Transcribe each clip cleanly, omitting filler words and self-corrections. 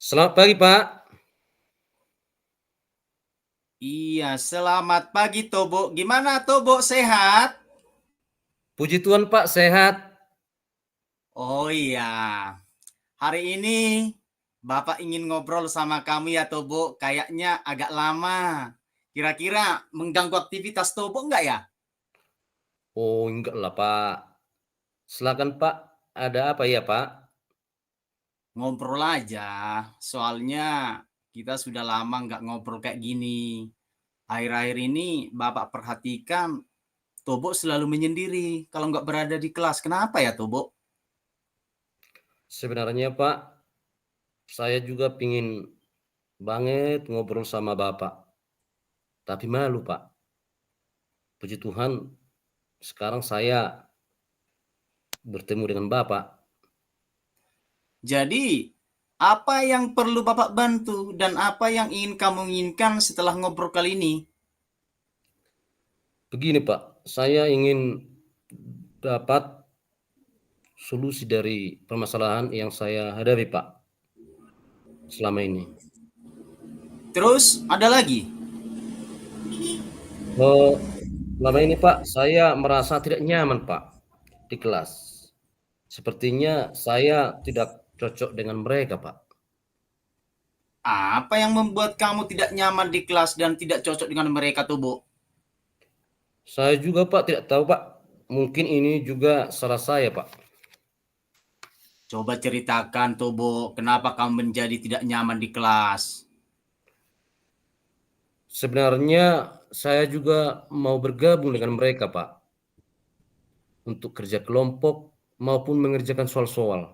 Selamat pagi, Pak. Iya, selamat pagi Tobo. Gimana Tobo, sehat? Puji Tuhan, Pak, sehat. Oh iya, hari ini Bapak ingin ngobrol sama kamu ya Tobo. Kayaknya agak lama. Kira-kira mengganggu aktivitas Tobo enggak ya? Oh, enggak lah, Pak. Silakan, Pak. Ada apa ya, Pak? Ngobrol aja. Soalnya kita sudah lama nggak ngobrol kayak gini. Akhir-akhir ini Bapak perhatikan Tobo selalu menyendiri kalau nggak berada di kelas. Kenapa ya Tobo? Sebenarnya, Pak, saya juga pingin banget ngobrol sama Bapak. Tapi malu, Pak. Puji Tuhan, sekarang saya bertemu dengan Bapak. Jadi, apa yang perlu Bapak bantu dan apa yang ingin kamu inginkan setelah ngobrol kali ini? Begini, Pak. Saya ingin dapat solusi dari permasalahan yang saya hadapi, Pak, selama ini. Terus, ada lagi? Oh, selama ini, Pak, saya merasa tidak nyaman, Pak, di kelas. Sepertinya saya tidak cocok dengan mereka, Pak. Apa yang membuat kamu tidak nyaman di kelas dan tidak cocok dengan mereka tuh, Bu? Saya juga, Pak, tidak tahu, Pak. Mungkin ini juga salah saya, Pak. Coba ceritakan tuh, Bu, kenapa kamu menjadi tidak nyaman di kelas? Sebenarnya saya juga mau bergabung dengan mereka, Pak, untuk kerja kelompok maupun mengerjakan soal-soal.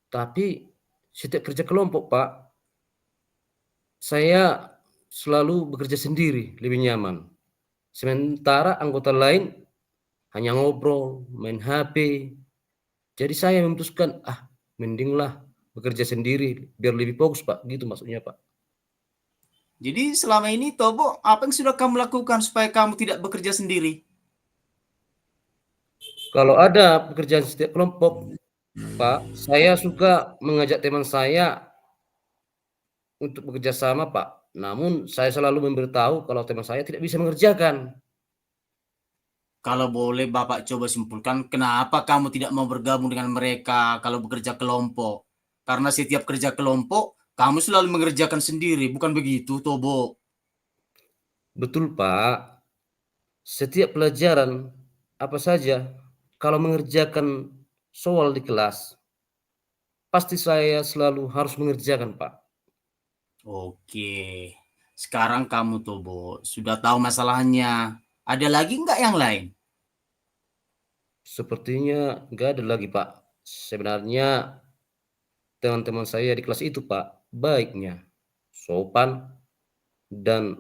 Tapi setiap kerja kelompok, Pak, saya selalu bekerja sendiri, lebih nyaman. Sementara anggota lain hanya ngobrol, main HP. Jadi saya memutuskan, mendinglah bekerja sendiri biar lebih fokus, Pak. Gitu maksudnya, Pak. Jadi selama ini, Tobo, apa yang sudah kamu lakukan supaya kamu tidak bekerja sendiri? Kalau ada pekerjaan setiap kelompok, Pak, saya suka mengajak teman saya untuk bekerja sama, Pak. Namun saya selalu memberitahu kalau teman saya tidak bisa mengerjakan. Kalau boleh Bapak coba simpulkan, kenapa kamu tidak mau bergabung dengan mereka kalau bekerja kelompok? Karena setiap kerja kelompok, kamu selalu mengerjakan sendiri, bukan begitu, Tobo? Betul, Pak. Setiap pelajaran apa saja, kalau mengerjakan soal di kelas, pasti saya selalu harus mengerjakan, Pak. Oke, sekarang kamu, Tobo, sudah tahu masalahnya. Ada lagi nggak yang lain? Sepertinya nggak ada lagi, Pak. Sebenarnya teman-teman saya di kelas itu, Pak, baiknya, sopan, dan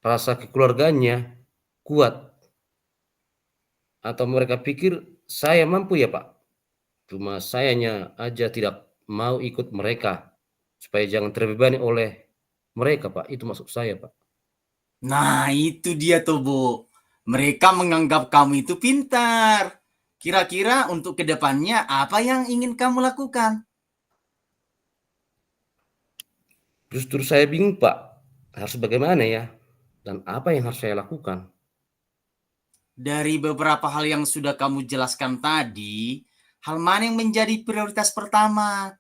rasa kekeluarganya kuat. Atau mereka pikir saya mampu ya, Pak? Cuma sayanya aja tidak mau ikut mereka, supaya jangan terbebani oleh mereka, Pak. Itu maksud saya, Pak. Nah, itu dia, Tobo. Mereka menganggap kamu itu pintar. Kira-kira untuk kedepannya apa yang ingin kamu lakukan? Justru saya bingung, Pak. Harus bagaimana ya? Dan apa yang harus saya lakukan? Dari beberapa hal yang sudah kamu jelaskan tadi, hal mana yang menjadi prioritas pertama?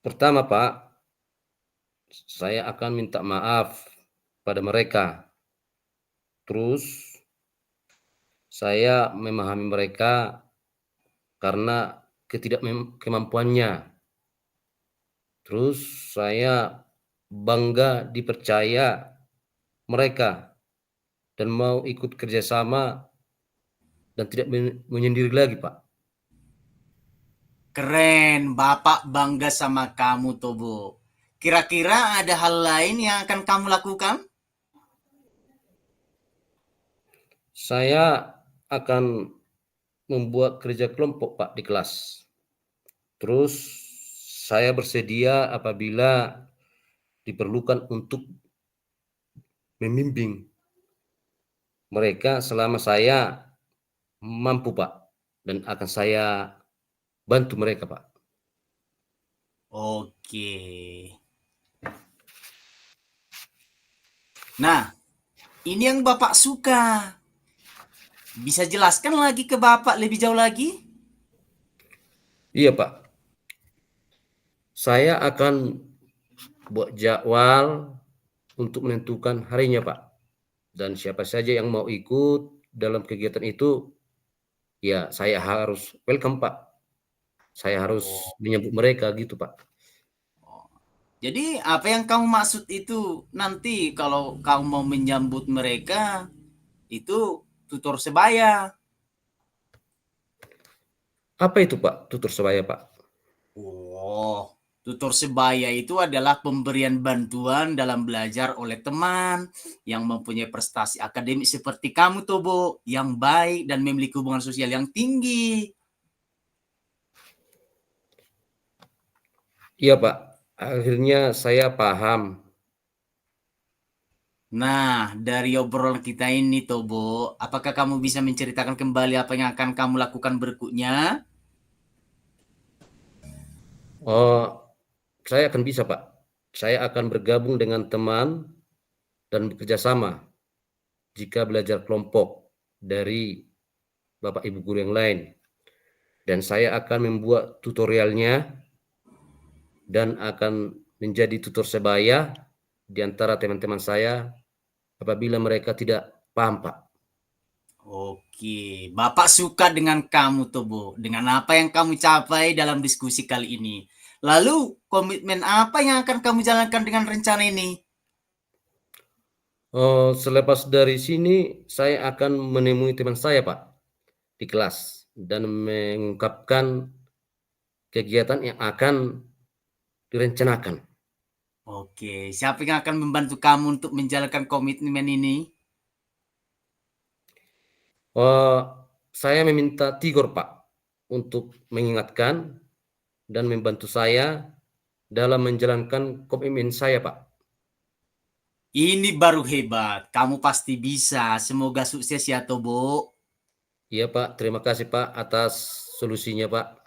Pertama, Pak, saya akan minta maaf pada mereka. Terus, saya memahami mereka karena kemampuannya. Terus, saya bangga dipercaya mereka dan mau ikut kerjasama dan tidak menyendiri lagi, Pak. Keren, Bapak bangga sama kamu, Tobo. Kira-kira ada hal lain yang akan kamu lakukan? Saya akan membuat kerja kelompok, Pak, di kelas. Terus saya bersedia apabila diperlukan untuk membimbing mereka selama saya mampu, Pak, dan akan saya bantu mereka, Pak. Oke. Nah, ini yang Bapak suka. Bisa jelaskan lagi ke Bapak lebih jauh lagi? Iya, Pak. Saya akan buat jadwal untuk menentukan harinya, Pak. Dan siapa saja yang mau ikut dalam kegiatan itu, ya saya harus welcome, Pak. Saya Oh. harus menyambut mereka gitu, Pak. Jadi apa yang kamu maksud itu nanti kalau kamu mau menyambut mereka itu tutor sebaya. Apa itu, Pak, tutur sebaya, Pak? Oh, tutor sebaya itu adalah pemberian bantuan dalam belajar oleh teman yang mempunyai prestasi akademik seperti kamu, Tobo, yang baik dan memiliki hubungan sosial yang tinggi. Iya, Pak. Akhirnya saya paham. Nah, dari obrolan kita ini, Tobo, apakah kamu bisa menceritakan kembali apa yang akan kamu lakukan berikutnya? Oh, saya akan bisa, Pak. Saya akan bergabung dengan teman dan bekerja sama jika belajar kelompok dari Bapak Ibu guru yang lain. Dan saya akan membuat tutorialnya dan akan menjadi tutor sebaya di antara teman-teman saya apabila mereka tidak paham, Pak. Oke, Bapak suka dengan kamu, Tobo. Dengan apa yang kamu capai dalam diskusi kali ini. Lalu, komitmen apa yang akan kamu jalankan dengan rencana ini? Selepas dari sini, saya akan menemui teman saya, Pak, di kelas dan mengungkapkan kegiatan yang akan direncanakan. Oke, siapa yang akan membantu kamu untuk menjalankan komitmen ini? Eh, saya meminta Tigor, Pak, untuk mengingatkan dan membantu saya dalam menjalankan komitmen saya, Pak. Ini baru hebat. Kamu pasti bisa. Semoga sukses ya, Tobo. Iya, Pak. Terima kasih, Pak, atas solusinya, Pak.